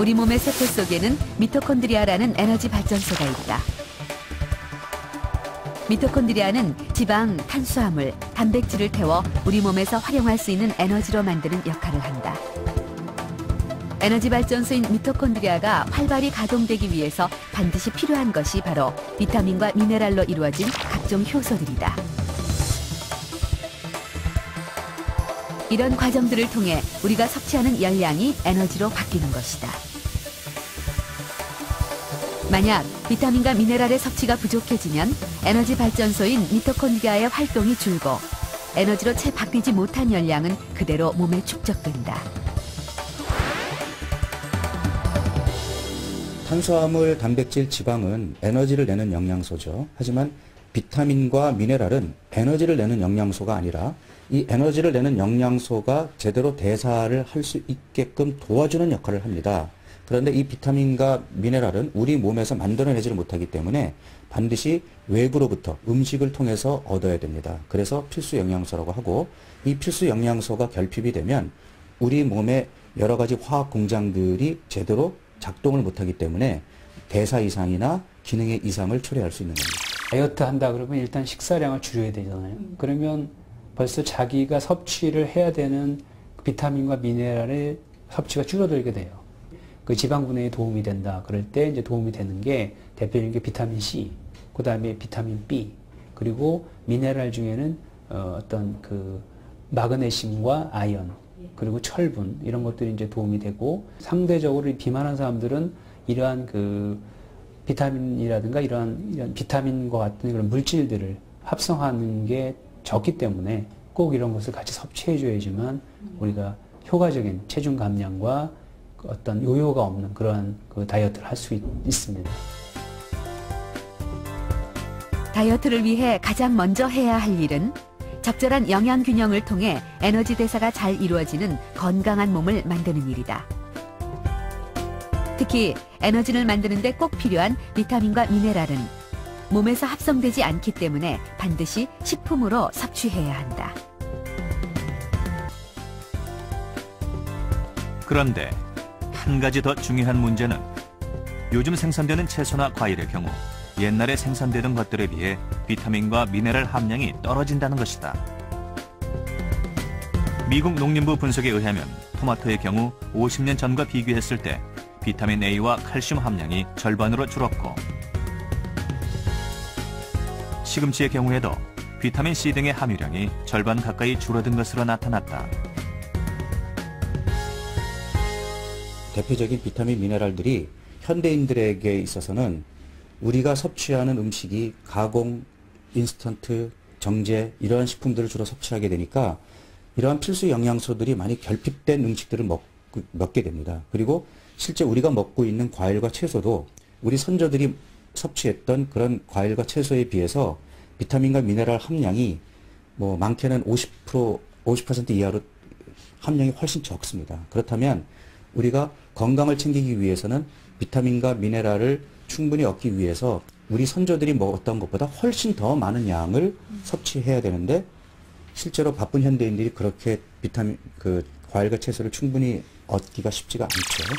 우리 몸의 세포 속에는 미토콘드리아라는 에너지 발전소가 있다. 미토콘드리아는 지방, 탄수화물, 단백질을 태워 우리 몸에서 활용할 수 있는 에너지로 만드는 역할을 한다. 에너지 발전소인 미토콘드리아가 활발히 가동되기 위해서 반드시 필요한 것이 바로 비타민과 미네랄로 이루어진 각종 효소들이다. 이런 과정들을 통해 우리가 섭취하는 열량이 에너지로 바뀌는 것이다. 만약 비타민과 미네랄의 섭취가 부족해지면 에너지 발전소인 미토콘드리아의 활동이 줄고 에너지로 채 바뀌지 못한 열량은 그대로 몸에 축적된다. 탄수화물, 단백질, 지방은 에너지를 내는 영양소죠. 하지만 비타민과 미네랄은 에너지를 내는 영양소가 아니라 이 에너지를 내는 영양소가 제대로 대사를 할 수 있게끔 도와주는 역할을 합니다. 그런데 이 비타민과 미네랄은 우리 몸에서 만들어내지를 못하기 때문에 반드시 외부로부터 음식을 통해서 얻어야 됩니다. 그래서 필수 영양소라고 하고, 이 필수 영양소가 결핍이 되면 우리 몸의 여러 가지 화학 공장들이 제대로 작동을 못하기 때문에 대사 이상이나 기능의 이상을 초래할 수 있는 겁니다. 다이어트 한다 그러면 일단 식사량을 줄여야 되잖아요. 그러면 벌써 자기가 섭취를 해야 되는 비타민과 미네랄의 섭취가 줄어들게 돼요. 그 지방 분해에 도움이 된다. 그럴 때 이제 도움이 되는 게 대표적인 게 비타민 C, 그 다음에 비타민 B, 그리고 미네랄 중에는 어떤 그 마그네슘과 아연, 그리고 철분, 이런 것들이 이제 도움이 되고, 상대적으로 비만한 사람들은 이러한 그 비타민이라든가 이런 비타민과 같은 그런 물질들을 합성하는 게 적기 때문에 꼭 이런 것을 같이 섭취해 줘야지만 우리가 효과적인 체중 감량과 어떤 요요가 없는 그러한 그 다이어트를 할 수 있습니다. 다이어트를 위해 가장 먼저 해야 할 일은 적절한 영양 균형을 통해 에너지 대사가 잘 이루어지는 건강한 몸을 만드는 일이다. 특히 에너지를 만드는 데 꼭 필요한 비타민과 미네랄은 몸에서 합성되지 않기 때문에 반드시 식품으로 섭취해야 한다. 그런데 한 가지 더 중요한 문제는 요즘 생산되는 채소나 과일의 경우 옛날에 생산되던 것들에 비해 비타민과 미네랄 함량이 떨어진다는 것이다. 미국 농림부 분석에 의하면 토마토의 경우 50년 전과 비교했을 때 비타민 A와 칼슘 함량이 절반으로 줄었고, 시금치의 경우에도 비타민 C 등의 함유량이 절반 가까이 줄어든 것으로 나타났다. 대표적인 비타민 미네랄들이 현대인들에게 있어서는 우리가 섭취하는 음식이 가공, 인스턴트, 정제 이러한 식품들을 주로 섭취하게 되니까 이러한 필수 영양소들이 많이 결핍된 음식들을 먹게 됩니다. 그리고 실제 우리가 먹고 있는 과일과 채소도 우리 선조들이 섭취했던 그런 과일과 채소에 비해서 비타민과 미네랄 함량이 뭐 많게는 50% 이하로 함량이 훨씬 적습니다. 그렇다면 우리가 건강을 챙기기 위해서는 비타민과 미네랄을 충분히 얻기 위해서 우리 선조들이 먹었던 것보다 훨씬 더 많은 양을 섭취해야 되는데, 실제로 바쁜 현대인들이 그렇게 과일과 채소를 충분히 얻기가 쉽지가 않죠.